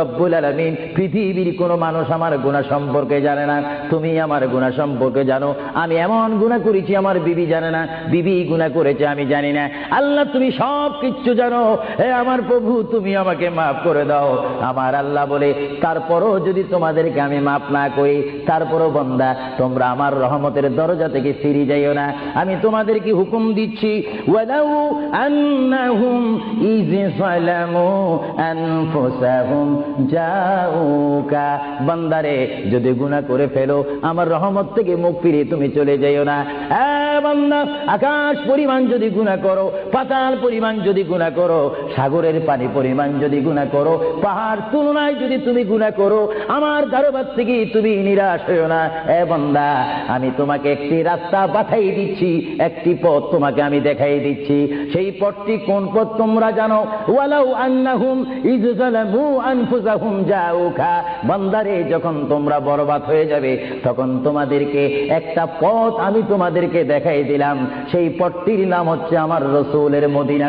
রব্বুল আলামিন পৃথিবীর কোনো মানুষ আমার গুনাহ সম্পর্কে জানে না, তুমি আমার গুনাহ সম্পর্কে জানো। আমি এমন গুনাহ করেছি আমার বিবি জানে না, বিবি গুনাহ করেছে আমি জানি না। আল্লাহ তুমি সব কিচ্ছু জানো, হে আমার প্রভু তুমি আমাকে মাফ করে দাও। আমার আল্লাহ বলে, তারপরও যদি তোমাদেরকে আমি মাফ না করি, তারপরও বান্দা তোমরা আমার রহমতের দরজা থেকে ফিরে যাইও না। আমি তোমাদেরকে হুকুম দিচ্ছি, ওয়ালাউ আন্নাহুম ইয যালামু আনফুসাহুম জাউকা, বান্দারে যদি গুনাহ করে ফেলো আমার রহমত থেকে মুখ ফিরিয়ে তুমি চলে যাইও না। বান্দা, আকাশ পরিমাণ যদি গুনাহ করো, পাতাল পরিমাণ যদি গুনাহ করো, সাগরের পানি পরিমাণ যদি গুনাহ করো, পাহাড় তুলনায় যদি তুমি গুনাহ করো, আমার দরবার থেকে তুমি নিরাশ হইও না। বান্দা, আমি তোমাকে একটি রাস্তা পাঠাই দিচ্ছি, একটি পথ তোমাকে আমি দেখাই দিচ্ছি। সেই পথটি কোন পথ তোমরা জানো? ওয়ালাউ আন্নাহুম ইয যালামু আনফুসাহুম জাউকা, বান্দারে যখন তোমরা বরবাদ হয়ে যাবে তখন তোমাদেরকে একটা পথ আমি তোমাদেরকে দেখাই দিলাম, সেই পথটির নাম হচ্ছে আমার রাসূলের মদিনা।